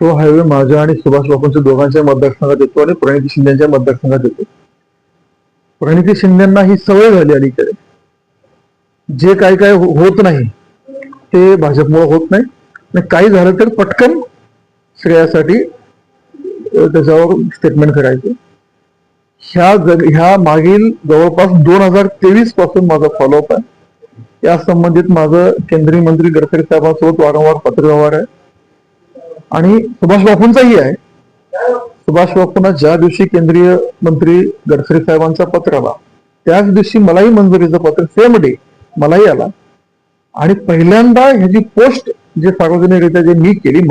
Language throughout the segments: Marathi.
तो हायवे माझ्या आणि सुभाष बापूंच्या दोघांच्या मतदारसंघात येतो आणि प्रणिती शिंदेच्या मतदारसंघात येतो. प्रणिती शिंदेना ही सवय झाली अलीकडे, जे काय काय होत नाही ते भाजपमुळे होत नाही आणि काही झालं तर पटकन श्रेयासाठी त्याच्यावर स्टेटमेंट करायचं. ह्या मागील जवळपास 2023 पासून माझा फॉलोअप आहे. या संबंधित माझं केंद्रीय मंत्री गडकरी साहेबांसोबत वारंवार पत्रव्यवहार आहे आणि सुभाष बापूंचाही आहे. सुभाष बापूंना ज्या दिवशी केंद्रीय मंत्री गडकरी साहेबांचा पत्र आला त्याच दिवशी मलाही मंजुरीचं पत्र सेम डे मलाही आला आणि पहिल्यांदा ह्याची पोस्ट जे सार्वजनिकरित्या जे मी केली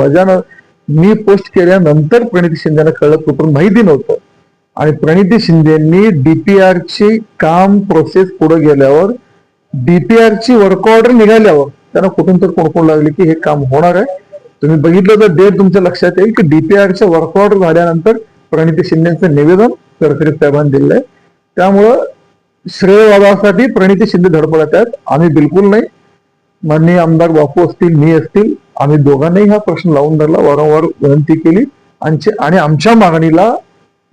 मी पोस्ट केल्यानंतर प्रणिती शिंदेना कळलं, तोपर्यंत माहिती नव्हतं. आणि प्रणिती शिंदेनी डीपीआरची काम प्रोसेस पुढे गेल्यावर डीपीआरची वर्क ऑर्डर निघाल्यावर त्यांना कुठून तर कोणकोण लागली की हे काम होणार आहे. तुम्ही बघितलं तर डेट तुमच्या लक्षात येईल की डीपीआरच्या वर्क ऑर्डर झाल्यानंतर प्रणिती शिंदेचं निवेदन गडकरी साहेबांनी दिलंय. त्यामुळं श्रेयवादासाठी प्रणिती शिंदे धडपडत आहेत, आम्ही बिलकुल नाही. माननीय आमदार बापू असतील, मी असतील, आम्ही दोघांनाही हा प्रश्न लावून धरला, वारंवार विनंती केली आणि आमच्या मागणीला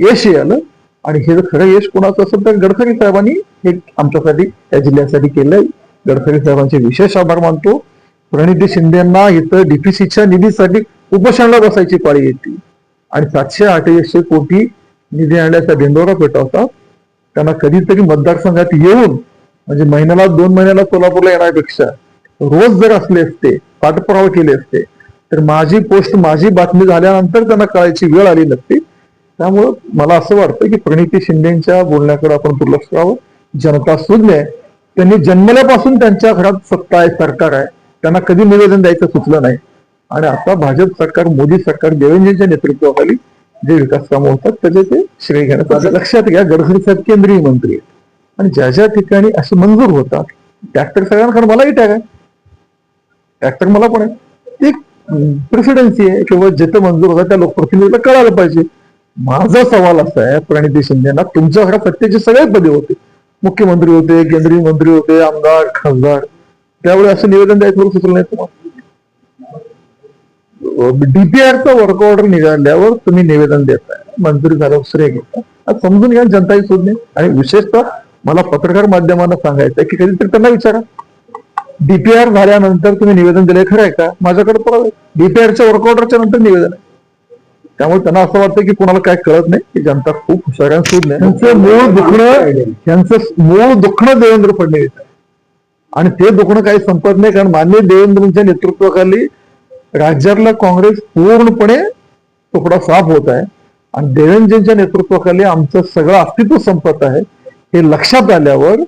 यश आलं. आणि हे जर खरं यश कोणाचं असेल तर गडकरी साहेबांनी हे आमच्यासाठी या जिल्ह्यासाठी केलंय. गडकरी साहेबांचे विशेष आभार मानतो. प्रणिती शिंदेना इथं डीपीसीच्या निधीसाठी उपोषणाला बसायची पाळी येते आणि 700-800 कोटी निधी आणण्याचा ढेंडोरा पेटवतात. त्यांना कधीतरी मतदारसंघात येऊन म्हणजे महिन्याला 2 महिन्याला सोलापूरला येण्यापेक्षा रोज जर असले असते, पाठपुरावा केले असते तर माझी बातमी झाल्यानंतर त्यांना कळायची वेळ आली नसती. त्यामुळं मला असं वाटतं की प्रणिती शिंदेच्या बोलण्याकडे आपण दुर्लक्ष करावं. जनता सुज्ञ आहे, त्यांनी जन्मल्यापासून त्यांच्या घरात सत्ता आहे, सरकार आहे, त्यांना कधी निवेदन द्यायचं सुचलं नाही. आणि आता भाजप सरकार, मोदी सरकार, देवेंद्रजींच्या नेतृत्वाखाली जे विकास कामं होतात त्याचे ते श्रेय घेण्यात. माझं लक्षात घ्या, गडकरी साहेब केंद्रीय मंत्री आहेत आणि ज्या ज्या ठिकाणी असे मंजूर होतात ट्रॅक्टर सगळ्यांकडे मलाही टॅग आहे, ट्रॅक्टर मला पण आहे. एक प्रेसिडेन्सी आहे किंवा जिथं मंजूर होतात त्या लोकप्रतिनिधीला कळायला पाहिजे. माझा सवाल असा आहे, प्रणिती शिंदेना तुमच्या घरात सत्तेचे सगळे पदे होते, मुख्यमंत्री होते, केंद्रीय मंत्री होते, आमदार, खासदार, त्यावेळी असं निवेदन द्यायचं सुचलं नाही तुम्हाला? डीपीआरचा वर्क ऑर्डर निघाल्यावर तुम्ही निवेदन देताय, मंजुरी झाल्यावर श्रेय घेता. आज समजून घ्या जनताही शोधणे. आणि विशेषतः मला पत्रकार माध्यमांना सांगायचं की कधीतरी त्यांना विचारा, डीपीआर झाल्यानंतर तुम्ही निवेदन दिलंय खरं आहे का? माझ्याकडे पुरावे, डीपीआरच्या वर्क ऑर्डरच्या नंतर निवेदन आहे. त्यामुळे त्यांना असं वाटतं की कोणाला काय कळत नाही की जनता खूप हुशार आहे, शोध नाही. त्यांचं मूळ दुखणं देवेंद्र फडणवीस आहे आणि ते दुखणं काही संपत नाही. कारण माननीय देवेंद्रच्या नेतृत्वाखाली राज्यातला काँग्रेस पूर्णपणे तुकडा साफ होत आहे आणि देवेंद्रजींच्या नेतृत्वाखाली आमचं सगळं अस्तित्व संपत आहे. हे लक्षात आल्यावर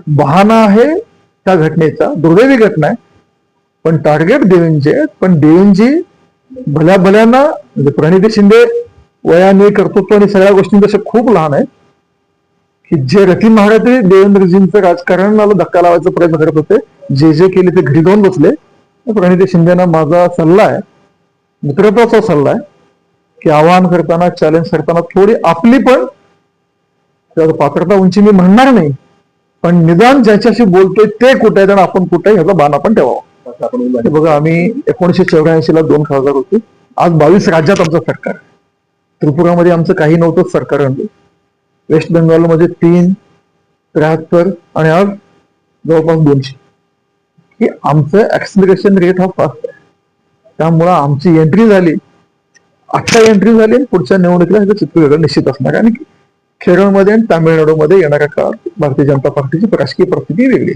बहाणा आहे त्या घटनेचा, दुर्दैवी घटना आहे, पण टार्गेट देवेंद्रजी आहेत. पण देवेंद्रजी भल्यांना म्हणजे प्रणिती शिंदे वयाने, कर्तृत्व आणि सगळ्या गोष्टींपेक्षा खूप लहान आहे की जे रती महारथी देवेंद्रजींचं राजकारणाला धक्का लावायचा प्रयत्न करत होते, जे केले ते घरी जाऊन बसले. प्रणिती शिंदेना माझा सल्ला आहे, मित्रत्वाचा सल्ला आहे की आवाहन करताना, चॅलेंज करताना थोडी आपली पण पात्रता उंची मी म्हणणार नाही, पण निदान ज्याच्याशी बोलतोय ते कुठे आहे आणि आपण कुठे ह्याचा बाण आपण ठेवावा. बघा, आम्ही 1984ला 2 खासदार होते, आज 22 राज्यात आमचं सरकार आहे. त्रिपुरामध्ये आमचं काही नव्हतं सरकार आणलं, वेस्ट बेंगॉलमध्ये 3, 73 आणि आज जवळपास 200. की आमचं ऍक्सिलरेशन रेट हा फास्ट आहे. त्यामुळं आमची एंट्री झाली, आता एंट्री झाली, पुढच्या निवडणुकीला ह्याचं चित्र वेगळं निश्चित असणार आहे. आणि केरळमध्ये आणि तामिळनाडूमध्ये येणाऱ्या काळात भारतीय जनता पार्टीची राजकीय परिस्थिती वेगळी.